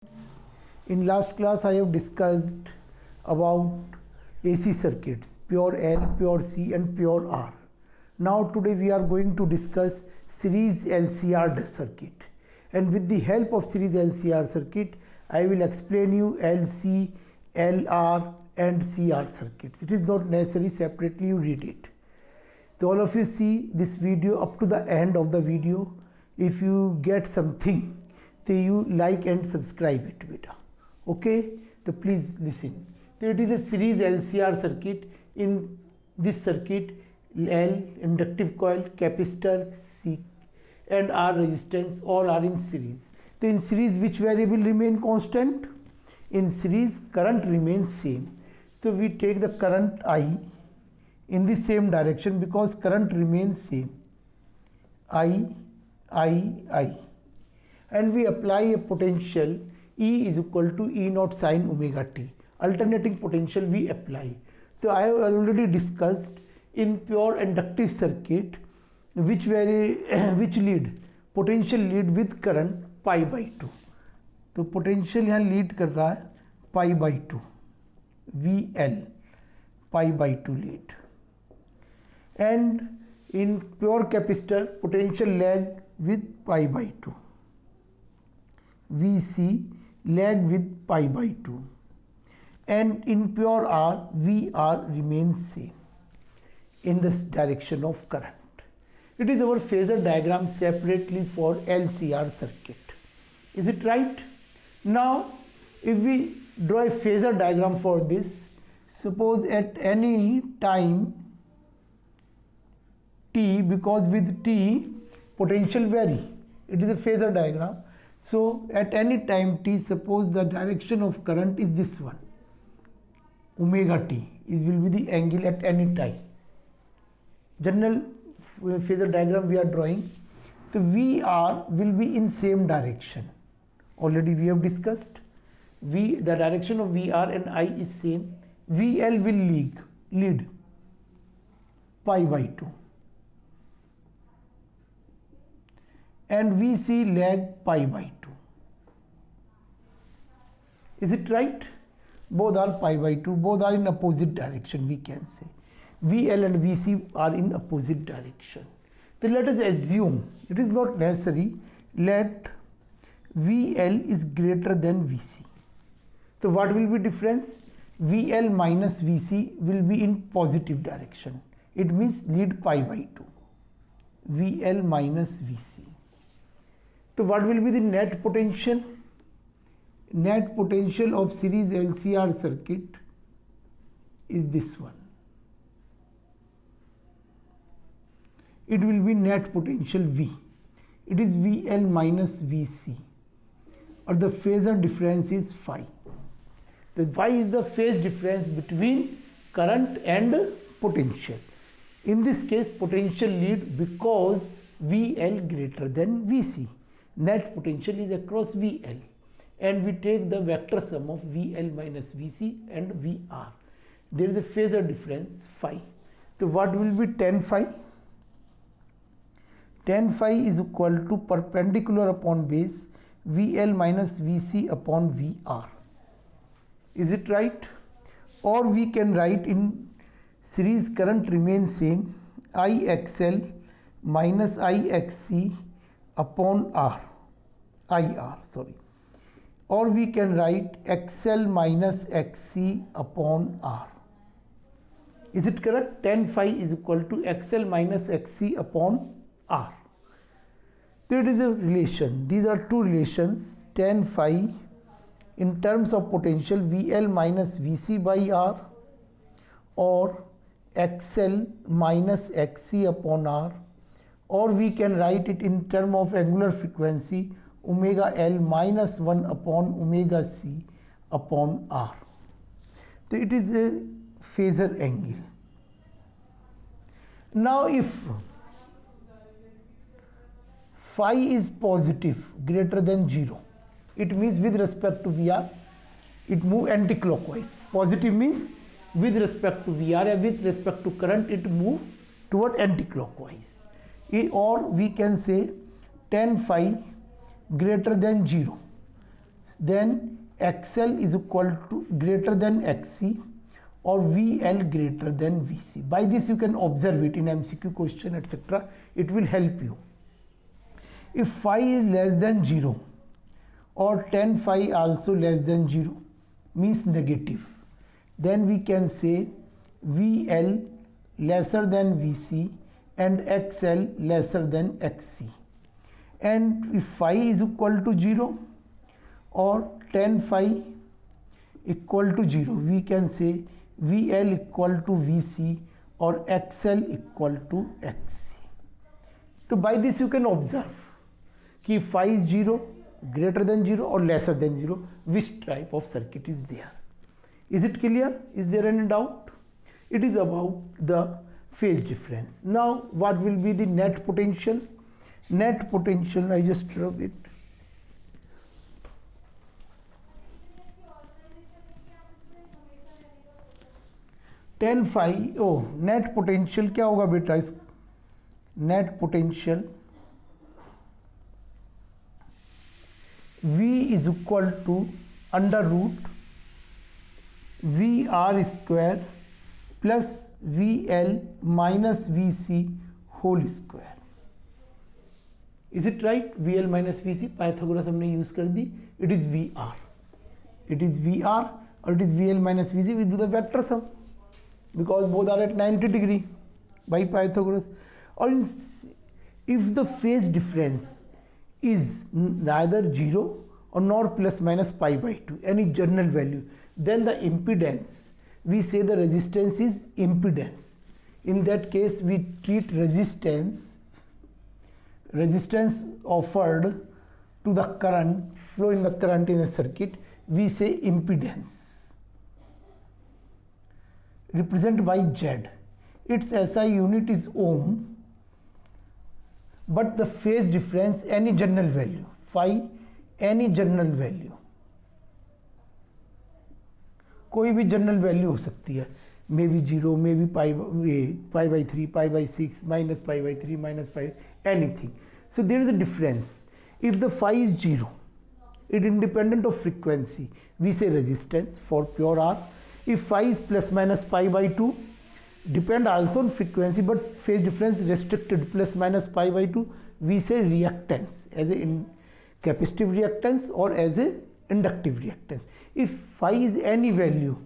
In last class I have discussed about AC circuits, pure L, pure C and pure R. Now today we are going to discuss series LCR circuit, and with the help of series LCR circuit I will explain you LC, LR and CR circuits. It is not necessary separately you read it. So all of you see this video up to the end of the video. If you get something, so you like and subscribe it beta. Okay, so please listen. So it is a series LCR circuit. In this circuit, L inductive coil, capacitor, C and R resistance all are in series. So in series which variable remain constant? In series current remains same. So we take the current I in the same direction because current remains same. I and we apply a potential E is equal to E naught sine omega t. Alternating potential we apply. So I have already discussed in pure inductive circuit which lead potential lead with current pi by 2. तो potential यहाँ lead कर रहा है pi by 2 VL pi by 2 lead. And in pure capacitor potential lag with pi by 2. VC lag with pi by 2, and in pure R VR remains same in this direction of current. It is our phasor diagram separately for LCR circuit. Is it right? Now if we draw a phasor diagram for this, suppose at any time t, because with t potential vary, it is a phasor diagram. So at any time t, suppose the direction of current is this one, omega t is will be the angle at any time. General phasor diagram we are drawing. The VR will be in same direction. Already we have discussed. The direction of VR and I is same. VL will lead pi by 2. And VC lag pi by 2. Is it right? Both are pi by 2. Both are in opposite direction, we can say. VL and VC are in opposite direction. Then let us assume, it is not necessary, let VL is greater than VC. So what will be difference? VL minus VC will be in positive direction. It means lead pi by 2. VL minus VC. So what will be the net potential? Net potential of series LCR circuit is this one. It will be net potential V. It is VL minus VC, or the phasor difference is phi. The phi is the phase difference between current and potential. In this case potential lead because VL greater than VC. Net potential is across VL, and we take the vector sum of VL minus VC and VR. There is a phasor difference phi. So what will be tan phi? Tan phi is equal to perpendicular upon base VL minus VC upon VR. Is it right? Or we can write in series current remains same, IXL minus IXC upon IR, or we can write XL minus XC upon R. Is it correct? Tan phi is equal to XL minus XC upon R. There is a relation. These are two relations. Tan phi in terms of potential VL minus VC by R, or XL minus XC upon R, or we can write it in term of angular frequency omega L minus 1 upon omega C upon R. So it is a phasor angle. Now if phi is positive greater than 0, it means with respect to VR it move anti-clockwise. Positive means with respect to VR and with respect to current it move toward anti-clockwise. Or we can say tan phi greater than 0. then XL is equal to greater than XC or VL greater than VC. By this you can observe it in MCQ question, etc. It will help you. If phi is less than 0 or tan phi also less than 0 means negative, then we can say VL lesser than VC and XL lesser than XC. And if phi is equal to 0 or tan phi equal to 0, we can say VL equal to VC or XL equal to XC. So by this you can observe कि phi is 0, greater than 0 or lesser than 0, which type of circuit is there. Is it clear? Is there any doubt? It is about the phase difference. Now what will be the net potential? Net potential, I just rub it. Tan phi, oh, net potential क्या होगा बेटा? इस net potential V is equal to under root VR square plus VL minus VC whole square. Is it right? VL minus VC, Pythagoras हमने use कर दी. It is VR. It is VR or it is VL minus VC. We do the vector sum because both are at 90 degree by Pythagoras. Or if the phase difference is neither 0 or nor plus minus pi by 2, any general value, then the impedance, we say the resistance is impedance. In that case we treat resistance offered to the current, flow in the current in a circuit, we say impedance, represented by Z. Its SI unit is ohm, but the phase difference any general value, phi any general value, कोई भी general value हो सकती है, may be 0, may be pi by 3, pi by 6, minus pi by 3, minus pi, anything. So there is a difference. If the phi is 0, it independent of frequency, we say resistance for pure R. If phi is plus minus pi by 2, depend also on frequency but phase difference restricted plus minus pi by 2, we say reactance as a capacitive reactance or as a inductive reactance. If phi is any value,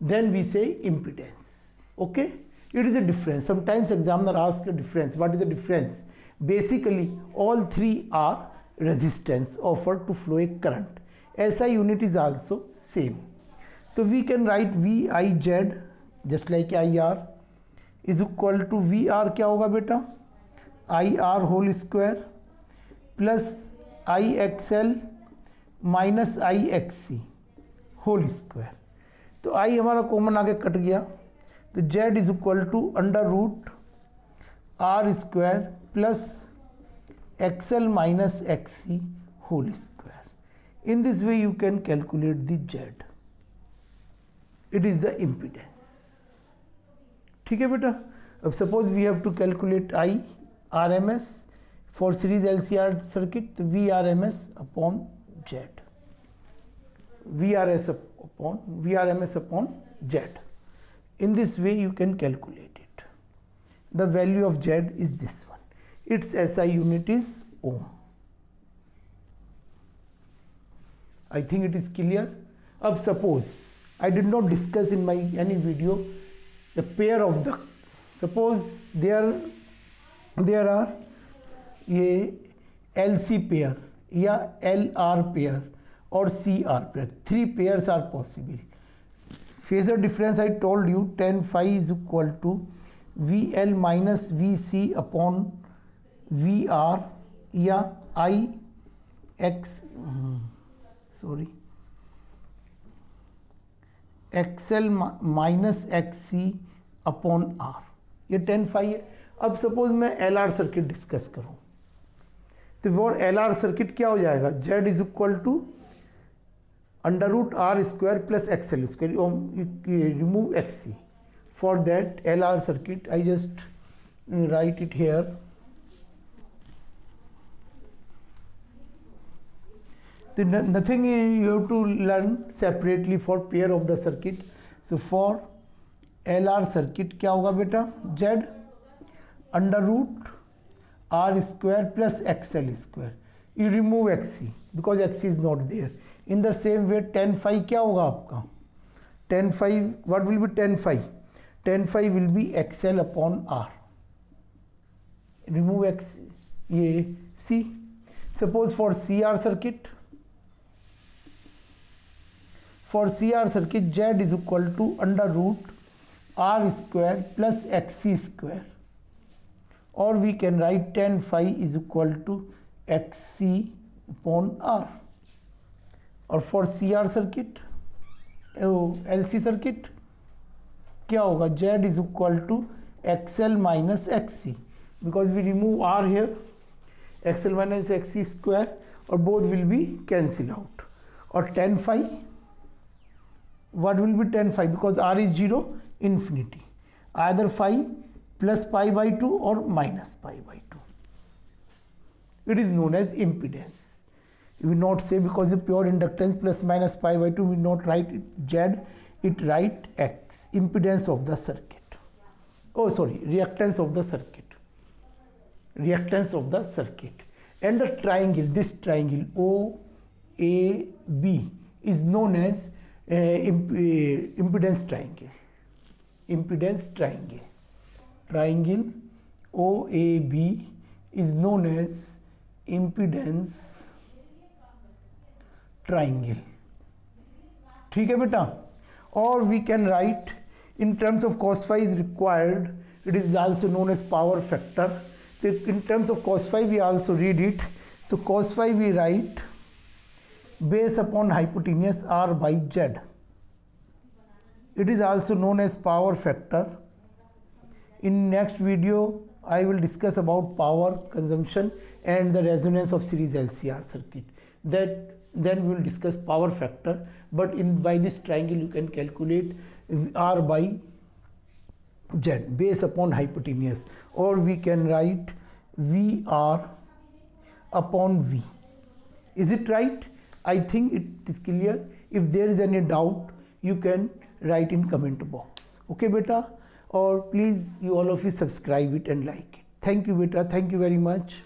then we say impedance. Okay, it is a difference. Sometimes examiner asks a difference. What is the difference? Basically all three are resistance offered to flow a current. SI unit is also same. So we can write VIZ just like IR is equal to VR क्या होगा बेटा? IR whole square plus IXL minus IXC whole square. तो I हमारा common आगे cut गया, तो Z is equal to under root R square plus XL minus XC whole square. In this way you can calculate the Z. It is the impedance. ठीक है बेटा. अब suppose we have to calculate IRMS for series LCR circuit, तो VRMS upon Z. VRMS upon Z. In this way you can calculate it. The value of Z is this one. Its SI unit is ohm. I think it is clear. अब suppose I did not discuss in my any video the pair of the, suppose there are ये LC pair या LR pair or CR pair. Three pairs are possible. Phasor difference I told you, tan phi is equal to VL minus VC upon VR या XL minus XC upon R. ये tan phi है. अब suppose मैं LR circuit discuss करूं, तो वो LR circuit क्या हो जाएगा? Z is equal to under root R square plus XL square. Remove XC. For that LR circuit I just write it here. So nothing you have to learn separately for pair of the circuit. So for LR circuit क्या होगा बेटा, Z under root R square plus XL square. You remove XC because XC is not there. In the same way tan phi क्या होगा आपका, tan phi, what will be tan phi? Tan phi will be XL upon R. Remove X, ये C. Suppose for CR circuit, for CR circuit Z is equal to under root R square plus XC square, or we can write tan phi is equal to XC upon R. और for CR circuit, LC circuit क्या होगा, Z is equal to XL minus XC, because we remove R here, XL minus XC square, or both will be cancel out. और tan phi, what will be tan phi, because R is 0, infinity, either phi plus pi by 2 or minus pi by 2. It is known as impedance. You will not say because the pure inductance plus minus pi by 2, we will not write it Z, it write X, impedance of the circuit. Oh sorry, reactance of the circuit. Reactance of the circuit. And the triangle, this triangle OAB is known as impedance triangle. Impedance triangle. Triangle OAB is known as impedance triangle. ठीक है बेटा. Or we can write in terms of cos phi is required, it is also known as power factor. So in terms of cos phi we also read it. So cos phi we write base upon hypotenuse R by Z. It is also known as power factor. In next video I will discuss about power consumption and the resonance of series LCR circuit. Then we will discuss power factor, but by this triangle you can calculate R by Z base upon hypotenuse, or we can write VR upon V. Is it right? I think it is clear. If there is any doubt you can write in comment box. Okay beta, or please you all of you subscribe it and like it. Thank you beta, thank you very much.